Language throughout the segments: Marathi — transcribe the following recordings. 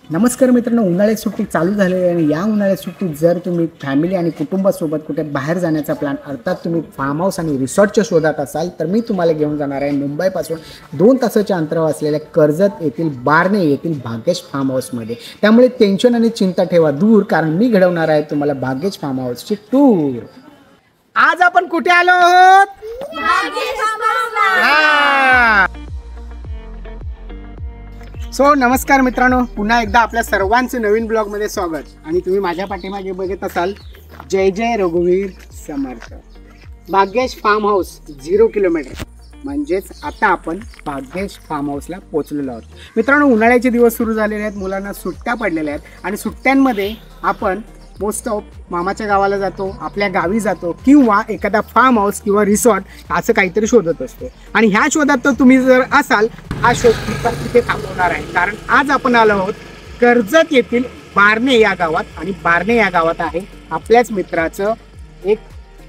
नमस्कार मित्रांनो, उन्हाळ्याची सुट्टी चालू झालेली आहे आणि या उन्हाळ्याच्या सुट्टीत जर तुम्ही फॅमिली आणि कुटुंबासोबत कुठे बाहेर जाण्याचा प्लॅन अर्थात तुम्ही फार्म हाऊस आणि रिसॉर्टच्या शोधात असाल तर मी तुम्हाला घेऊन जाणार आहे मुंबईपासून 2 तासाच्या अंतरावर असलेल्या कर्जत येथील बारणे येथील भाग्येश फार्म हाऊसमध्ये. त्यामुळे टेन्शन आणि चिंता ठेवा दूर, कारण मी घडवणार आहे तुम्हाला भाग्येश फार्म हाऊसची टूर. आज आपण कुठे आलो आहोत? नमस्कार मित्रांनो, पुन्हा एकदा आपल्या सर्वांचं नवीन ब्लॉगमध्ये स्वागत. आणि तुम्ही माझ्या पाठीमागे बघत असाल जय जय रघुवीर समर्थ. भाग्येश फार्म हाऊस 0 किलोमीटर, म्हणजेच आता आपण भाग्येश फार्म हाऊसला पोहोचलेलो आहोत. मित्रांनो, उन्हाळ्याचे दिवस सुरू झालेले आहेत, मुलांना सुट्ट्या पडलेल्या आहेत आणि सुट्ट्यांमध्ये आपण मोस्ट ऑफ मामाच्या गावाला जातो, आपल्या गावी जातो किंवा एखादा फार्म हाऊस किंवा रिसॉर्ट असं काहीतरी शोधत असतो. आणि ह्या शोधात तर तुम्ही जर असाल, हा शोध तिथे थांबवणार आहे, कारण आज आपण आलो आहोत कर्जत येथील बारणे या गावात. आणि बारणे या गावात आहे आपल्याच मित्राचं एक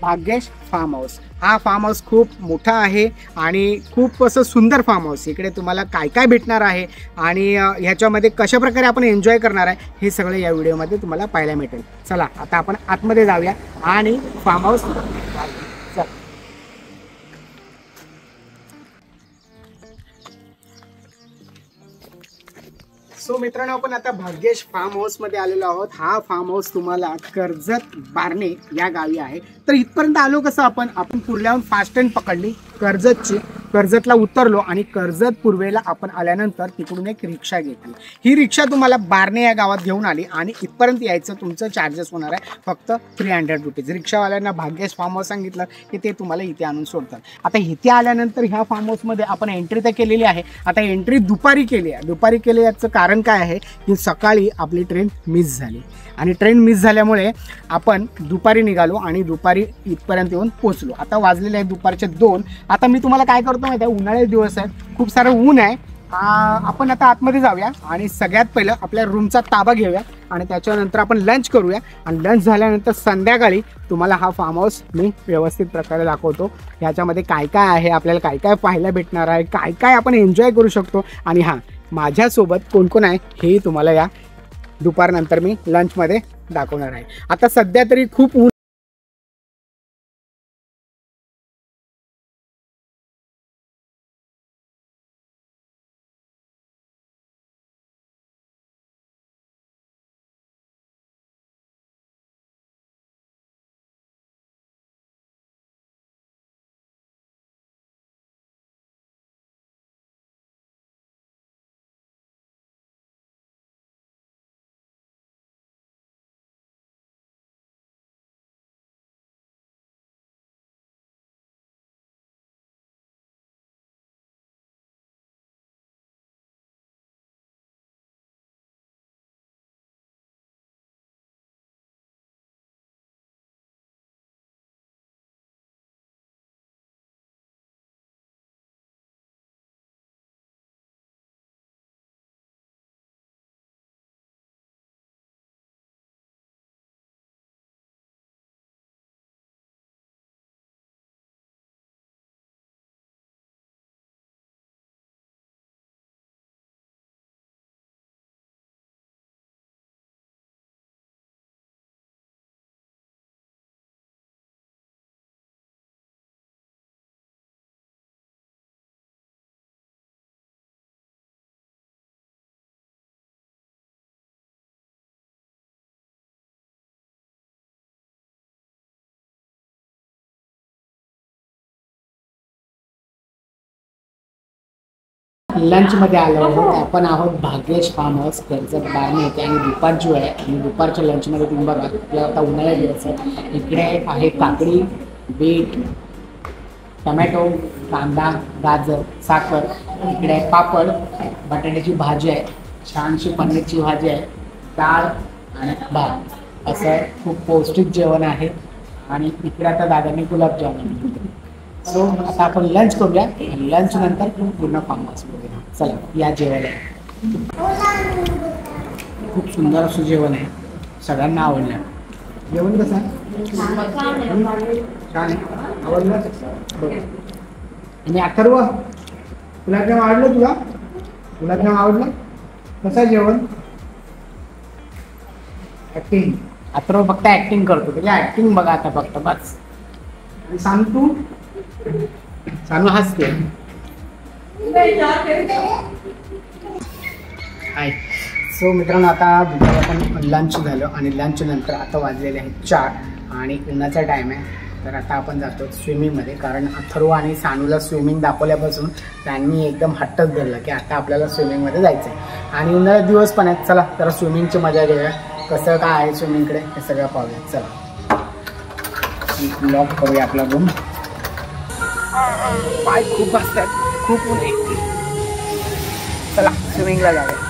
भाग्येश फार्म हाऊस. हा फार्म हाऊस खूप मोठा आहे आणि खूप असं सुंदर फार्म हाऊस. इकडे तुम्हाला काय काय भेटणार आहे आणि ह्याच्यामध्ये कशा प्रकारे आपण एन्जॉय करणार आहे हे सगळं या व्हिडिओमध्ये तुम्हाला पाहायला मिळेल. चला आता आपण आतमध्ये जाऊया आणि फार्म हाऊस. मित्रांनो, आपण आता भाग्येश फार्म हाऊसमध्ये आलेलो आहोत. हा फार्म हाऊस तुम्हाला कर्जत बारणे या गावी आहे. तर इथपर्यंत आलो कसं आपण पुढल्याहून फास्ट ट्रेन पकडली कर्जतची. कर्जतला उतरलो आणि कर्जत पूर्वेला आपण आल्यानंतर तिकडून एक रिक्षा घेतली. ही रिक्षा तुम्हाला बारणे या गावात घेऊन आली आणि इथपर्यंत यायचं तुमचं चार्जेस होणार आहे फक्त 300 रुपीज. रिक्षावाल्यांना भाग्येश फार्म हाऊस सांगितलं की ते तुम्हाला इथे आणून सोडतात. आता इथे आल्यानंतर ह्या फार्म हाऊसमध्ये आपण एंट्री तर केलेली आहे. आता एंट्री दुपारी केली आहे. दुपारी केली याचं कारण काय आहे की सकाळी आपली ट्रेन मिस झाली आणि ट्रेन मिस झाल्यामुळे आपण दुपारी निघालो आणि दुपारी इथपर्यंत येऊन पोहोचलो. आता वाजलेले आहे दुपारचे 2. आता मी तुम्हाला काय करतो माहिती आहे, उन्हाळ्याचे दिवस आहेत, खूप सारं ऊन आहे. आपण आता आतमध्ये जाऊया आणि सगळ्यात पहिलं आपल्या रूमचा ताबा घेऊया आणि त्याच्यानंतर आपण लंच करूया. आणि लंच झाल्यानंतर संध्याकाळी तुम्हाला हा फार्म हाऊस मी व्यवस्थित प्रकारे दाखवतो. ह्याच्यामध्ये काय काय आहे, आपल्याला काय काय पाहायला भेटणार आहे, काय काय आपण एन्जॉय करू शकतो आणि हां, माझ्यासोबत कोण कोण आहे हे तुम्हाला या दुपारनंतर मी लंचमध्ये दाखवणार आहे. आता सध्या तरी खूप ऊन लंचमध्ये आलो आहोत. आपण आहोत भाग्येश फार्म हाऊस कर्जत बारणे येथे आणि दुपारची वेळ आहे. आणि दुपारच्या लंचमध्ये तुम्ही बघा, आपल्या आता उन्हाळ्या दिवस आहे. इकडे आहे काकडी, बीट, टमॅटो, कांदा, गाजर, साखर. इकडे आहे पापड, बटाट्याची भाजी आहे, छानशी पनीरची भाजी आहे, डाळ आणि भात. असं खूप पौष्टिक जेवण आहे. आणि इकडे आता दादांनी गुलाबजामुन. आता आपण लंच करूया. लंच नंतर पूर्ण फार्म हाऊस बघूया. चला या जेवायला. खूप सुंदर असं जेवण आहे, सगळ्यांना आवडलं. जेवण कसं आहे? छान आहे, आवडलं. आणि अथर्व, गुलाबजाम आवडलं तुला? गुलाबजाम आवडलं? कसं आहे जेवण? ऍक्टिंग अथर्व फक्त ऍक्टिंग करतो, त्याची ऍक्टिंग बघा आता फक्त बस. आणि सांगू सांगू हसते. हाय. सो मित्रांनो, आता दुपारी आपण लंच झालं आणि लंच नंतर आता वाजलेले आहेत 4 आणि उन्हाचा टाईम आहे. तर आता आपण जातो स्विमिंगमध्ये, कारण अथर्व आणि सानूला स्विमिंग दाखवल्यापासून त्यांनी एकदम हट्टच धरलं की आता आपल्याला स्विमिंगमध्ये जायचं आहे. आणि उन्हाळ्यात दिवस पण आहेत. चला जरा स्विमिंगची मजा घेऊया. कसं काय आहे स्विमिंगकडे हे सगळं पाहूया. चला लॉक करूया आपला रूम. पाय खूप असतात, खूप ऊन आहे. चला स्विमिंगला जाऊया.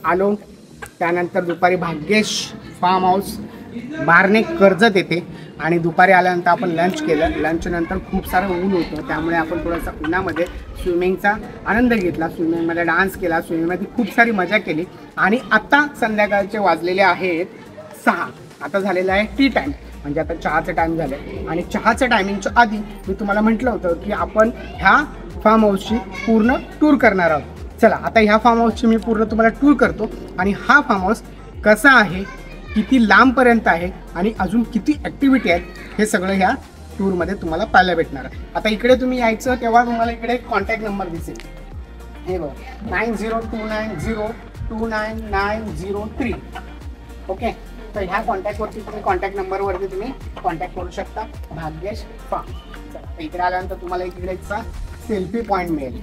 आलो. त्यानंतर दुपारी भाग्येश फार्म हाऊस बारणे कर्जत येते आणि दुपारी आल्यानंतर आपण लंच केलं. लंच नंतर खूप सारं ऊन होतं, त्यामुळे आपण थोडासा उन्हामध्ये स्विमिंगचा आनंद घेतला. स्विमिंगमध्ये डान्स केला, स्विमिंगमध्ये खूप सारी मजा केली. आणि आता संध्याकाळचे वाजलेले आहेत 6. आता झालेला आहे टी टाईम, म्हणजे आता चहाचं टाईम झालं आहे. आणि चहाच्या टायमिंगच्या आधी मी तुम्हाला म्हटलं होतं की आपण ह्या फार्म हाऊसची पूर्ण टूर करणार आहोत. चला आता ह्या फार्म हाऊसची मी पूर्ण तुम्हाला टूर करतो आणि हा फार्म हाऊस कसा आहे किती लांबपर्यंत आहे आणि अजून किती ॲक्टिव्हिटी आहेत हे सगळं ह्या टूरमध्ये तुम्हाला पाहायला भेटणार आहे. आता इकडे तुम्ही यायचं तेव्हा तुम्हाला इकडे कॉन्टॅक्ट नंबर दिसेल, हे बघा 9029029903. ओके, तर ह्या कॉन्टॅक्टवरती तुम्ही कॉन्टॅक्ट नंबरवरती तुम्ही कॉन्टॅक्ट करू शकता भाग्येश फार्म. चला इकडे आल्यानंतर तुम्हाला इकडे सेल्फी पॉईंट मिळेल.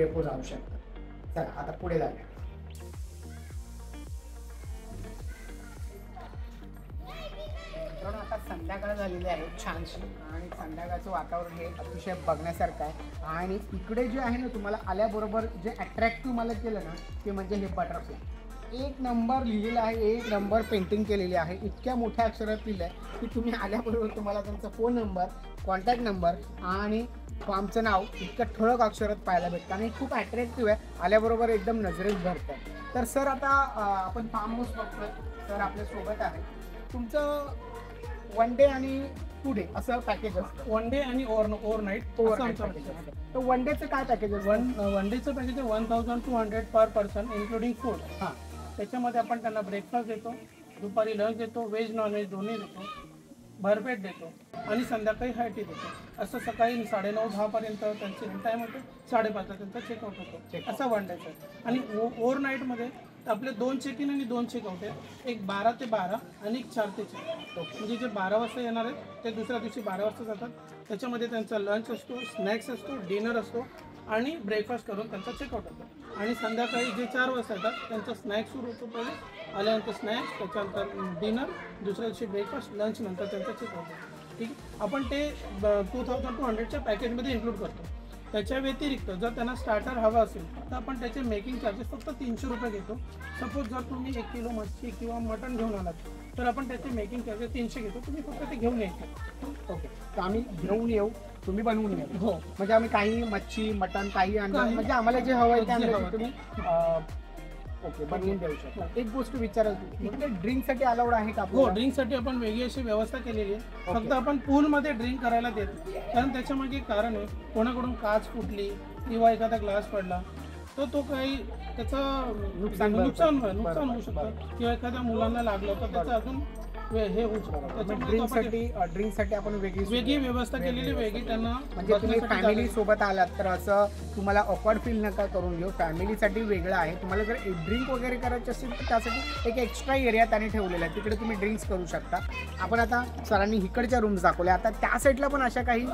डेपो जाऊ शकतं. चला आता पुढे जाऊया. मित्रांनो आता संध्याकाळ झालेली आहे छानशी आणि संध्याकाळचं वातावरण हे अतिशय बघण्यासारखं आहे. आणि इकडे जे आहे ना तुम्हाला आल्याबरोबर जे अट्रॅक्टिव्ह मला केलं ना ते म्हणजे हे बटरफ्लाय. एक नंबर लिहिलेलं आहे, एक नंबर पेंटिंग केलेली आहे, इतक्या मोठ्या अक्षरात लिहिलं आहे की तुम्ही आल्याबरोबर तुम्हाला त्यांचा फोन नंबर, कॉन्टॅक्ट नंबर आणि फार्मचं नाव इतक्या ठळक अक्षरात पाहायला भेटतं आणि खूप अट्रॅक्टिव्ह आहे, आल्याबरोबर एकदम नजरेत भरतं. तर सर आता आपण फार्म हाऊस बघतोय, सर आपल्यासोबत आहे. तुमचं 1 डे आणि 2 डे असं पॅकेज असतं. 1 डे आणि ओव्हरनाईट तर 1 डेचं काय पॅकेज असतं? 1 डेचं पॅकेज आहे 1200 पर पर्सन इन्क्लुडिंग फूड. हां, त्याच्यामध्ये आपण त्यांना ब्रेकफास्ट देतो, दुपारी लंच देतो, व्हेज नॉनव्हेज दोन्ही देतो, भरपेट देतो आणि संध्याकाळी हाय टी देतो. असं सकाळी 9:30-10 पर्यंत त्यांची टाईम होतो, 5:30ला त्यांचा चेकआउट होतो. असं 1 डेचं आहे. आणि ओव्हरनाईटमध्ये आपले 2 चेक इन आणि 2 चेकआउट आहेत. एक 12 ते 12 आणि एक 4 ते 4. म्हणजे जे 12 वाजता येणार आहेत ते दुसऱ्या दिवशी 12 वाजता जातात. त्याच्यामध्ये त्यांचा लंच असतो, स्नॅक्स असतो, डिनर असतो आणि ब्रेकफास्ट करून त्यांचा चेकआउट होतो. आणि संध्याकाळी जे 4 वाजता येतात त्यांचा स्नॅक्स सुरू होतो. पहिले आल्यानंतर स्नॅक्स, त्याच्यानंतर डिनर, दुसऱ्या दिवशी ब्रेकफास्ट, लंच नंतर त्यांचा चेकआउट होतो. ठीक आहे. आपण ते 2200च्या पॅकेजमध्ये इन्क्लूड करतो. त्याच्या व्यतिरिक्त जर त्यांना स्टार्टर हवा असेल तर आपण त्याचे मेकिंग चार्जेस फक्त 300 रुपये घेतो. सपोज जर तुम्ही 1 किलो मच्छी किंवा मटण घेऊन आलात तर आपण त्याचे मेकिंग चार्जेस 300 घेतो. तुम्ही फक्त ते घेऊन यायचे. ओके. तर आम्ही घेऊन येऊ, तुम्ही बनवून येऊ. हो, म्हणजे आम्ही काही मच्छी, मटण काही आणलं म्हणजे आम्हाला जे हवं आहे ते आणलं तुम्ही ओके बनवून देऊ शकता. एक गोष्ट विचारायची, इकडे ड्रिंकसाठी अलाउड आहे का? हो, ड्रिंकसाठी आपण वेगळी अशी व्यवस्था केलेली आहे. फक्त आपण पूलमध्ये ड्रिंक करायला देतो, कारण त्याच्यामागे एक कारण आहे. कोणाकडून काच फुटली किंवा एखादा ग्लास पडला तर तो काही त्याचं नुकसान होऊ शकतं किंवा एखाद्या मुलांना लागलं तर त्याचं अजून हे होऊ शकतं. ड्रिंकसाठी आपण वेगळी व्यवस्था केलेली, वेगळी त्यांना. म्हणजे तुम्ही फॅमिली सोबत आलात तर असं तुम्हाला ऑकवर्ड फील नका करून घेऊ. फॅमिलीसाठी वेगळं आहे. तुम्हाला जर ड्रिंक वगैरे करायचे असेल तर त्यासाठी एक एक्स्ट्रा एरिया त्याने ठेवलेला आहे, तिकडे तुम्ही ड्रिंक्स करू शकता. आपण आता सरांनी इकडच्या रूम्स दाखवल्या, आता त्या साईडला पण अशा काही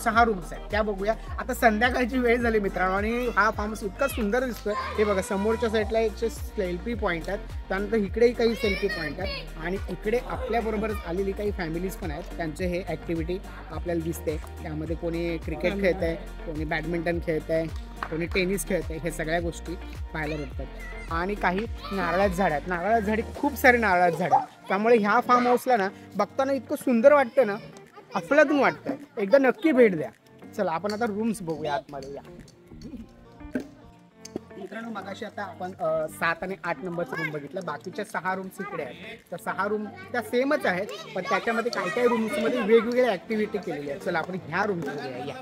6 रूम्स आहेत, त्या बघूया. आता संध्याकाळची वेळ झाली मित्रांनो आणि हा फार्म हाऊस इतका सुंदर दिसतोय. हे बघा, समोरच्या साईडला एक सेल्फी पॉईंट आहेत, त्यानंतर इकडेही काही सेल्फी पॉईंट आहेत आणि इकडे आपल्याबरोबरच आलेली काही फॅमिलीज पण आहेत. त्यांचे हे ॲक्टिव्हिटी आपल्याला दिसते. त्यामध्ये कोणी क्रिकेट खेळत आहे, कोणी बॅडमिंटन खेळत आहे, कोणी टेनिस खेळत आहे, हे सगळ्या गोष्टी पाहायला भेटतात. आणि काही नारळाची झाडं आहेत. नारळाची झाडी खूप सारे नारळाची झाडं आहेत, त्यामुळे ह्या फार्म हाऊसला ना बघताना इतकं सुंदर वाटतं ना, अफलातून वाटतं. एकदा नक्की भेट द्या. चला आपण आता रूम्स बघूया आतमध्ये. या मित्रांनो, मगाशी आता आपण 7 आणि 8 नंबरचा रूम बघितला. बाकीच्या 6 रूम्स इकडे आहेत. तर 6 रूम त्या सेमच आहेत, पण त्याच्यामध्ये काही काही रूम्समध्ये वेगवेगळ्या ॲक्टिव्हिटी केलेली आहेत. चला आपण ह्या रूम बघूया. या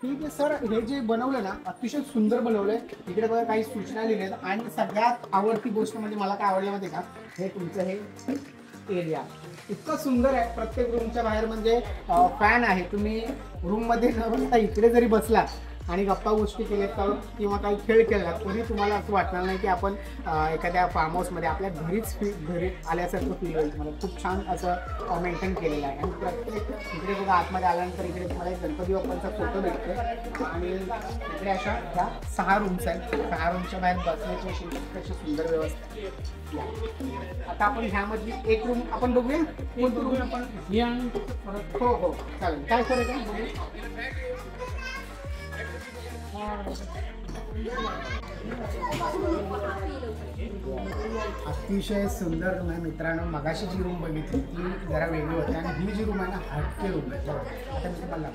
ठीक आहे सर, हे जे बनवलं ना अतिशय सुंदर बनवलंय. इकडे बघा काही सूचना लिहिल्या आहेत आणि सगळ्यात आवडती गोष्ट म्हणजे मला काय आवडलं माहिती का, हे तुमचं हे एरिया इतकं सुंदर आहे. प्रत्येक रूमच्या बाहेर म्हणजे फॅन आहे. तुम्ही रूममध्ये न बसता इकडे जरी बसला आणि गप्पा गोष्टी केल्यात किंवा काही खेळ केला तरी तुम्हाला असं वाटणार नाही की आपण एखाद्या फार्म हाऊसमध्ये आपल्या घरी आल्यासारखं फील होईल. तुम्हाला खूप छान असं मेंटेन केलेलं आहे. आणि प्रत्येक इकडे बघा आतमध्ये आल्यानंतर इकडे तुम्हाला एक गणपती बाप्पांचा फोटो भेटतो आणि इकडे अशा ह्या 6 रूम्स आहेत. 6 रूमच्या बाहेर बसण्याची अशी सुंदर व्यवस्था. आता आपण ह्यामधली एक रूम आपण बघूया. कोणती रूम आपण हो हो चालेल. काय फरक आहे? अतिशय सुंदर रूम आहे मित्रांनो. मगाशी जी रूम बघितली ती जरा वेगळी होती आणि ही जी रूम आहे ना हटके रूम आहे. आता मी तुम्हाला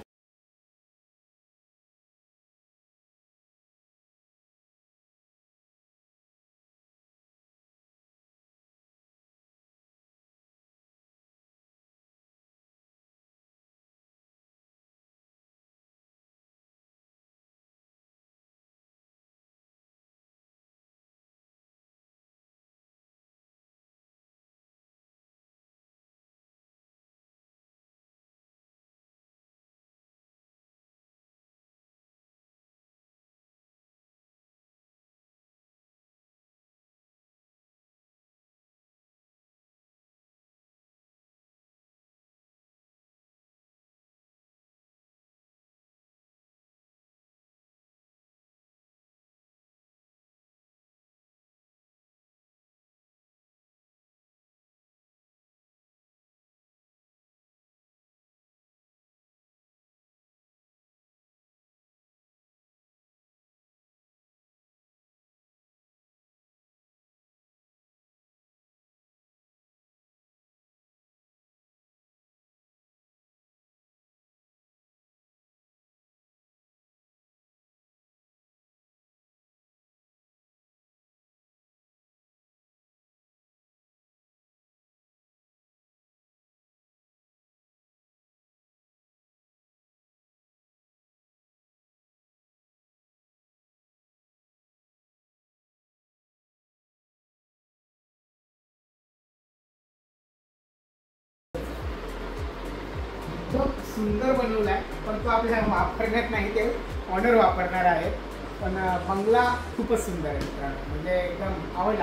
सुंदर बनवला आहे, पण तो आपल्याला वापरण्यात नाही, ते ऑनर वापरणार आहे. पण बंगला खूपच सुंदर आहे मित्रांनो, म्हणजे एकदम आवडला.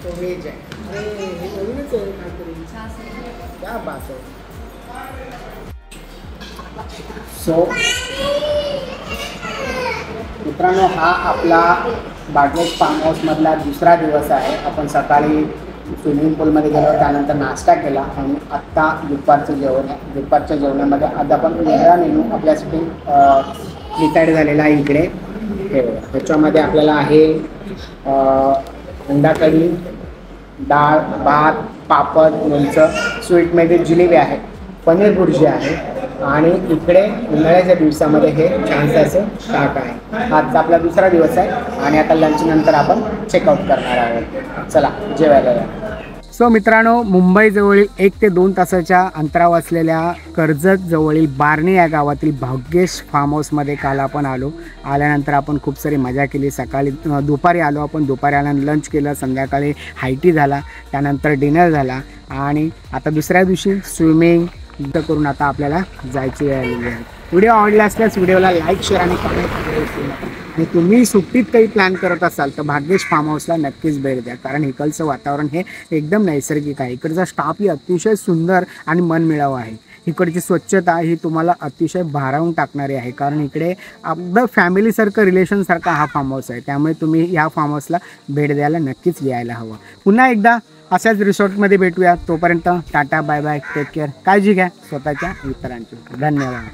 तो वेज आहे. अरे हे नवीनच आहे काहीतरी. क्या बात आहे. सो मित्रांनो, हा आपला बागेश फार्म हाऊसमधला दुसरा दिवस आहे. आपण सकाळी स्विमिंग पूलमध्ये गेलो, त्यानंतर नाश्ता केला आणि आत्ता दुपारचं जेवण आहे. दुपारच्या जेवणामध्ये आज आपण वेगळा मेनू आपल्यासाठी डिसाईड झालेला आहे. इकडे ह्याच्यामध्ये आपल्याला आहे अंडा कढी, डाळ, भात, पापड, लोणचं, स्वीटमध्ये जिलेबी आहे, पनीर भुर्जी आहे आणि इकडे उन्हाळ्याच्या दिवसामध्ये हे छानसं असं ताक आहे. आजचा आपला दुसरा दिवस आहे आणि आता लंच नंतर आपण चेकआउट करणार आहोत. चला जेवायला या. सो मित्रांनो, मुंबईजवळील 1 ते 2 तासाच्या अंतरावर असलेल्या कर्जत जवळील बार्णे या गावातील भाग्येश फार्म हाऊसमध्ये काल आपण आल्यानंतर आपण खूप सारी मजा केली. सकाळी दुपारी आलो आपण, दुपारी आल्यानंतर लंच केलं, संध्याकाळी हायटी झाला, त्यानंतर डिनर झाला आणि आता दुसऱ्या दिवशी स्विमिंग करून आता आपल्याला जायची वेळ आलेली आहे. व्हिडिओ आवडला असल्यास व्हिडिओला लाईक शेअर आणि कमेंट करायला विसरू नका. आणि तुम्ही सुट्टीत काही प्लॅन करत असाल तर भाग्येश फार्म हाऊसला नक्कीच भेट द्या, कारण इकडचं वातावरण हे एकदम नैसर्गिक आहे. इकडचा स्टाफही अतिशय सुंदर आणि मनमिळावू आहे. इकडची स्वच्छता ही तुम्हाला अतिशय भारावून टाकणारी आहे, कारण इकडे अगदी फॅमिलीसारखं रिलेशनसारखा हा फार्म हाऊस आहे. त्यामुळे तुम्ही ह्या फार्म हाऊसला भेट द्यायला नक्कीच यायला हवं. पुन्हा एकदा अशाच रिसॉर्टमध्ये भेटूया. तोपर्यंत tata bye bye, take care, काळजी घ्या स्वतःच्या इतरांची. धन्यवाद.